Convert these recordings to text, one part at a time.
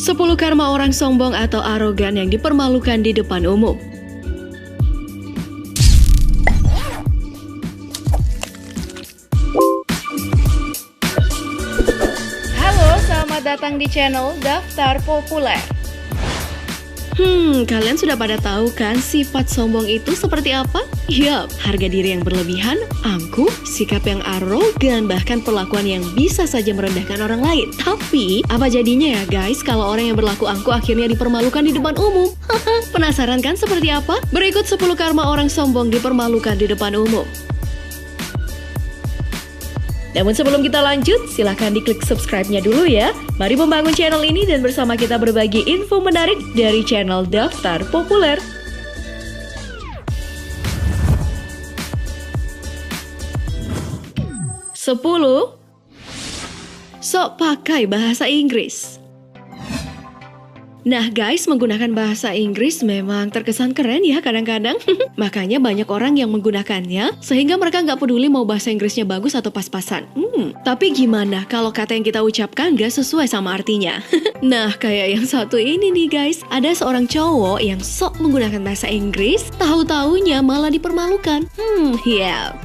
10 karma orang sombong atau arogan yang dipermalukan di depan umum. Halo, selamat datang di channel Daftar Populer. Kalian sudah pada tahu kan sifat sombong itu seperti apa? Yup, harga diri yang berlebihan, angkuh, sikap yang arogan, bahkan perlakuan yang bisa saja merendahkan orang lain. Tapi, apa jadinya ya guys kalau orang yang berlaku angkuh akhirnya dipermalukan di depan umum? Penasaran kan seperti apa? Berikut 10 karma orang sombong dipermalukan di depan umum. Namun sebelum kita lanjut, silahkan diklik subscribe-nya dulu ya. Mari membangun channel ini dan bersama kita berbagi info menarik dari channel Daftar Populer. 10. Sok pakai bahasa Inggris. Nah guys, menggunakan bahasa Inggris memang terkesan keren ya kadang-kadang. Makanya banyak orang yang menggunakannya, sehingga mereka nggak peduli mau bahasa Inggrisnya bagus atau pas-pasan. Tapi gimana kalau kata yang kita ucapkan nggak sesuai sama artinya? Nah, kayak yang satu ini nih guys. Ada seorang cowok yang sok menggunakan bahasa Inggris, tahu-taunya malah dipermalukan.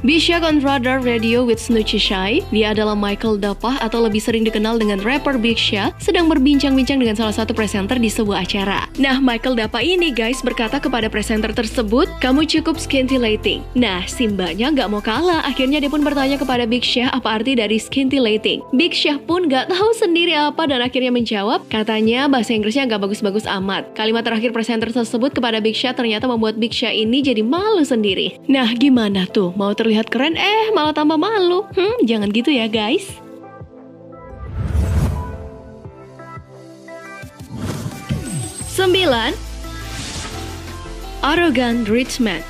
Bisha Conrada Radio with Snoochie Shy. Dia adalah Michael Dapah atau lebih sering dikenal dengan rapper Bisha, sedang berbincang-bincang dengan salah satu presenter di sebuah acara. Nah, Michael Dapah ini guys berkata kepada presenter tersebut, "Kamu cukup scintillating." Nah, si mbaknya nggak mau kalah. Akhirnya dia pun bertanya kepada Big Syah apa arti dari scintillating. Big Syah pun nggak tahu sendiri apa dan akhirnya menjawab, katanya bahasa Inggrisnya nggak bagus-bagus amat. Kalimat terakhir presenter tersebut kepada Big Syah ternyata membuat Big Syah ini jadi malu sendiri. Nah, gimana tuh? Mau terlihat keren, malah tambah malu. Jangan gitu ya guys. 9. Arrogant rich man.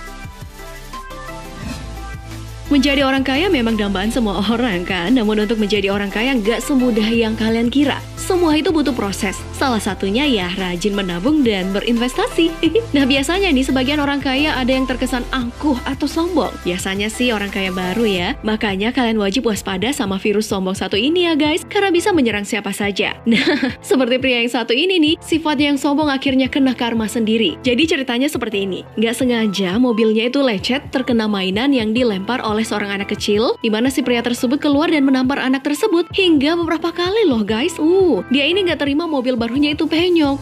Menjadi orang kaya memang dambaan semua orang kan, namun untuk menjadi orang kaya nggak semudah yang kalian kira. Semua itu butuh proses. Salah satunya ya rajin menabung dan berinvestasi. Nah biasanya nih sebagian orang kaya ada yang terkesan angkuh atau sombong. Biasanya sih orang kaya baru ya. Makanya kalian wajib waspada sama virus sombong satu ini ya guys, karena bisa menyerang siapa saja. Nah, seperti pria yang satu ini nih, sifatnya yang sombong akhirnya kena karma sendiri. Jadi ceritanya seperti ini. Nggak sengaja mobilnya itu lecet terkena mainan yang dilempar oleh seorang anak kecil, di mana si pria tersebut keluar dan menampar anak tersebut hingga beberapa kali loh guys. Dia ini nggak terima mobil barunya itu penyok.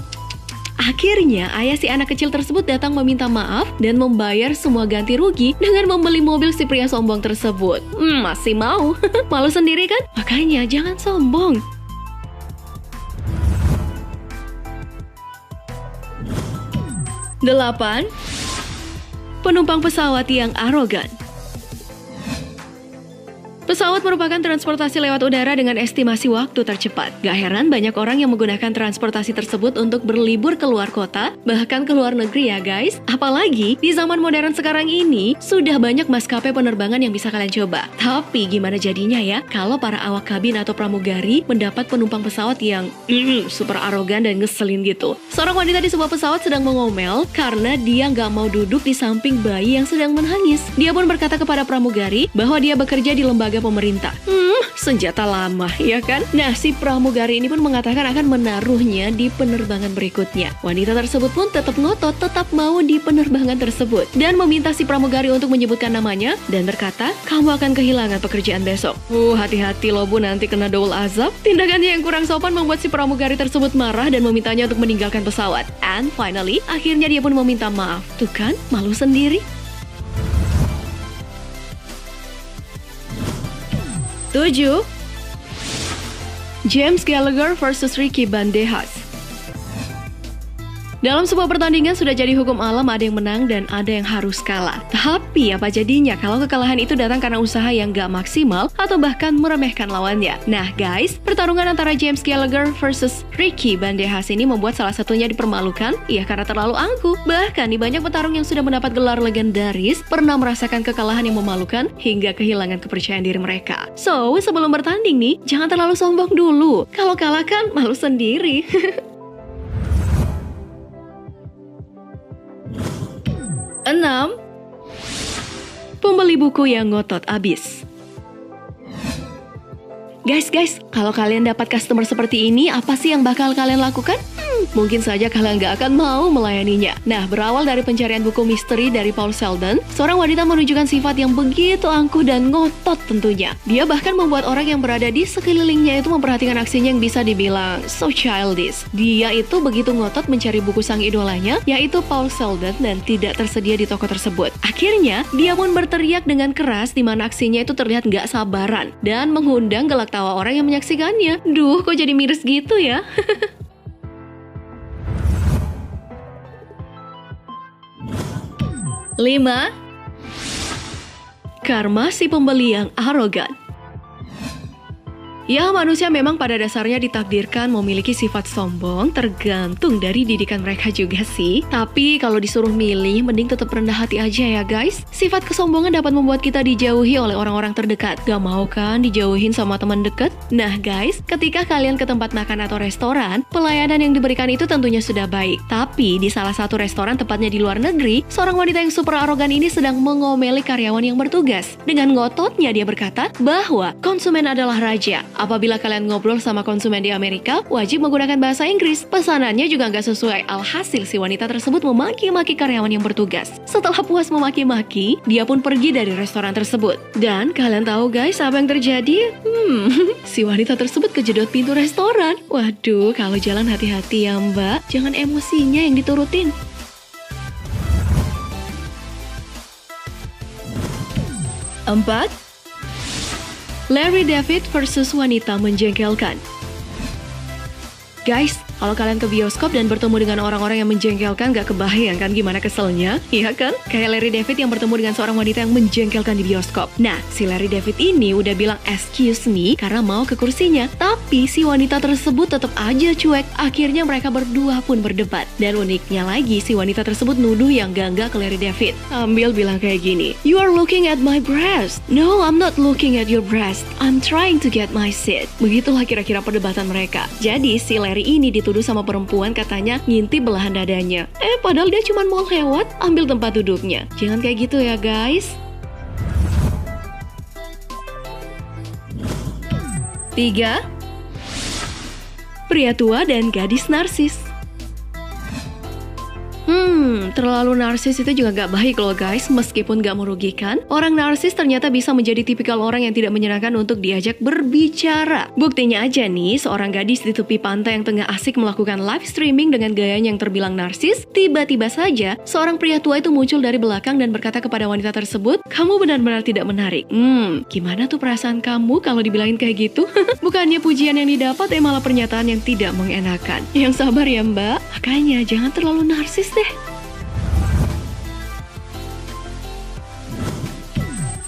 Akhirnya ayah si anak kecil tersebut datang meminta maaf dan membayar semua ganti rugi dengan membeli mobil si pria sombong tersebut. Masih mau? Malu sendiri kan? Makanya jangan sombong. 8. Penumpang pesawat yang arogan. Pesawat merupakan transportasi lewat udara dengan estimasi waktu tercepat. Gak heran banyak orang yang menggunakan transportasi tersebut untuk berlibur ke luar kota, bahkan ke luar negeri ya guys. Apalagi di zaman modern sekarang ini, sudah banyak maskapai penerbangan yang bisa kalian coba. Tapi gimana jadinya ya kalau para awak kabin atau pramugari mendapat penumpang pesawat yang super arogan dan ngeselin gitu. Seorang wanita di sebuah pesawat sedang mengomel karena dia gak mau duduk di samping bayi yang sedang menangis. Dia pun berkata kepada pramugari bahwa dia bekerja di lembaga pemerintah. Senjata lama, ya kan? Nah, si pramugari ini pun mengatakan akan menaruhnya di penerbangan berikutnya. Wanita tersebut pun tetap ngotot, tetap mau di penerbangan tersebut. Dan meminta si pramugari untuk menyebutkan namanya dan berkata, "Kamu akan kehilangan pekerjaan besok." Hati-hati loh bu, nanti kena double azab. Tindakannya yang kurang sopan membuat si pramugari tersebut marah dan memintanya untuk meninggalkan pesawat. And finally, akhirnya dia pun meminta maaf. Tuh kan, malu sendiri. 7. James Gallagher versus Ricky Bandejas. Dalam sebuah pertandingan sudah jadi hukum alam ada yang menang dan ada yang harus kalah. Tapi apa jadinya kalau kekalahan itu datang karena usaha yang gak maksimal atau bahkan meremehkan lawannya? Nah guys, pertarungan antara James Gallagher versus Ricky Bandejas ini membuat salah satunya dipermalukan, ya karena terlalu angkuh. Bahkan di banyak petarung yang sudah mendapat gelar legendaris pernah merasakan kekalahan yang memalukan hingga kehilangan kepercayaan diri mereka. So, sebelum bertanding nih, jangan terlalu sombong dulu. Kalau kalah kan malu sendiri. 6. Pembeli buku yang ngotot abis. Guys, kalau kalian dapat customer seperti ini, apa sih yang bakal kalian lakukan? mungkin saja kalian gak akan mau melayaninya. Nah, berawal dari pencarian buku misteri dari Paul Sheldon, seorang wanita menunjukkan sifat yang begitu angkuh dan ngotot tentunya. Dia bahkan membuat orang yang berada di sekelilingnya itu memperhatikan aksinya yang bisa dibilang so childish. Dia itu begitu ngotot mencari buku sang idolanya, yaitu Paul Sheldon, dan tidak tersedia di toko tersebut. Akhirnya, dia pun berteriak dengan keras di mana aksinya itu terlihat gak sabaran dan mengundang gelak tawa orang yang menyaksikannya. Duh, kok jadi miris gitu ya? 5. Karma si pembeli yang arogan. Ya, manusia memang pada dasarnya ditakdirkan memiliki sifat sombong, tergantung dari didikan mereka juga sih. Tapi kalau disuruh milih, mending tetap rendah hati aja ya guys. Sifat kesombongan dapat membuat kita dijauhi oleh orang-orang terdekat. Gak mau kan dijauhin sama teman dekat? Nah guys, ketika kalian ke tempat makan atau restoran, pelayanan yang diberikan itu tentunya sudah baik. Tapi di salah satu restoran tepatnya di luar negeri, seorang wanita yang super arogan ini sedang mengomeli karyawan yang bertugas. Dengan ngototnya dia berkata bahwa konsumen adalah raja. Apabila kalian ngobrol sama konsumen di Amerika, wajib menggunakan bahasa Inggris. Pesanannya juga nggak sesuai. Alhasil si wanita tersebut memaki-maki karyawan yang bertugas. Setelah puas memaki-maki, dia pun pergi dari restoran tersebut. Dan kalian tahu guys apa yang terjadi? Si wanita tersebut kejedot pintu restoran. Waduh, kalau jalan hati-hati ya mbak. Jangan emosinya yang diturutin. 4. Larry David versus wanita menjengkelkan. Guys, kalau kalian ke bioskop dan bertemu dengan orang-orang yang menjengkelkan, gak kebayang kan gimana keselnya? Iya kan? Kayak Larry David yang bertemu dengan seorang wanita yang menjengkelkan di bioskop. Nah, si Larry David ini udah bilang excuse me karena mau ke kursinya. Tapi si wanita tersebut tetap aja cuek. Akhirnya mereka berdua pun berdebat. Dan uniknya lagi, si wanita tersebut nuduh yang gangga ke Larry David. Sambil bilang kayak gini, "You are looking at my breast." "No, I'm not looking at your breast. I'm trying to get my seat." Begitulah kira-kira perdebatan mereka. Jadi si Larry ini dituduh sama perempuan katanya ngintip belahan dadanya. Padahal dia cuma mau lewat, ambil tempat duduknya. Jangan kayak gitu ya guys. 3. Pria tua dan gadis narsis. Terlalu narsis itu juga gak baik loh guys, meskipun gak merugikan. Orang narsis ternyata bisa menjadi tipikal orang yang tidak menyenangkan untuk diajak berbicara. Buktinya aja nih, seorang gadis di tepi pantai yang tengah asik melakukan live streaming dengan gayanya yang terbilang narsis, tiba-tiba saja seorang pria tua itu muncul dari belakang dan berkata kepada wanita tersebut, "Kamu benar-benar tidak menarik." Gimana tuh perasaan kamu kalau dibilangin kayak gitu? Bukannya pujian yang didapat, malah pernyataan yang tidak mengenakan. Yang sabar ya mbak, makanya jangan terlalu narsis deh.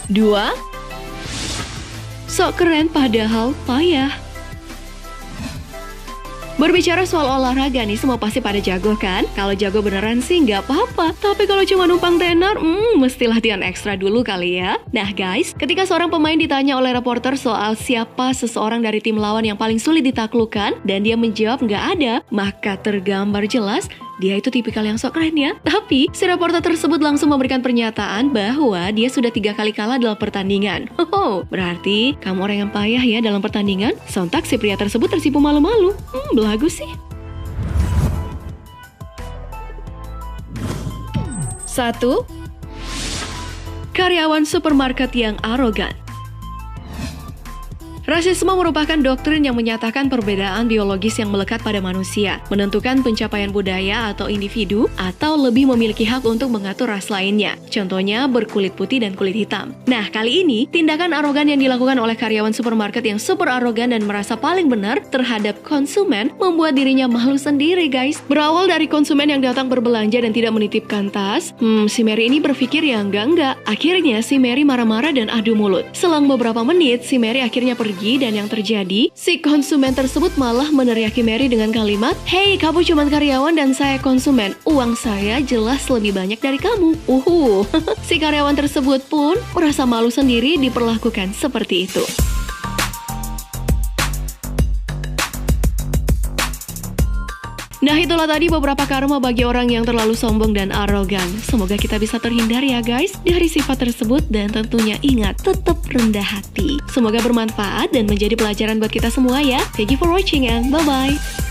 2. Sok keren padahal payah. Berbicara soal olahraga nih, semua pasti pada jago kan? Kalau jago beneran sih nggak apa-apa. Tapi kalau cuma numpang tenar, mesti latihan ekstra dulu kali ya. Nah guys, ketika seorang pemain ditanya oleh reporter soal siapa seseorang dari tim lawan yang paling sulit ditaklukkan, dan dia menjawab nggak ada, maka tergambar jelas dia itu tipikal yang sok keren ya. Tapi si reporter tersebut langsung memberikan pernyataan bahwa dia sudah 3 kali kalah dalam pertandingan. Berarti kamu orang yang payah ya dalam pertandingan? Sontak si pria tersebut tersipu malu-malu. Belagu sih. 1. Karyawan supermarket yang arogan. Rasisme merupakan doktrin yang menyatakan perbedaan biologis yang melekat pada manusia, menentukan pencapaian budaya atau individu, atau lebih memiliki hak untuk mengatur ras lainnya. Contohnya berkulit putih dan kulit hitam. Nah, kali ini, tindakan arogan yang dilakukan oleh karyawan supermarket yang super arogan dan merasa paling benar terhadap konsumen membuat dirinya malu sendiri, guys. Berawal dari konsumen yang datang berbelanja dan tidak menitipkan tas, si Mary ini berpikir ya enggak. Akhirnya, si Mary marah-marah dan adu mulut. Selang beberapa menit, si Mary akhirnya pergi. Dan yang terjadi, si konsumen tersebut malah meneriaki Mary dengan kalimat, "Hei, kamu cuma karyawan dan saya konsumen. Uang saya jelas lebih banyak dari kamu." Si karyawan tersebut pun merasa malu sendiri diperlakukan seperti itu. Nah, itulah tadi beberapa karma bagi orang yang terlalu sombong dan arogan. Semoga kita bisa terhindar ya guys dari sifat tersebut, dan tentunya ingat, tetap rendah hati. Semoga bermanfaat dan menjadi pelajaran buat kita semua ya. Thank you for watching and bye-bye.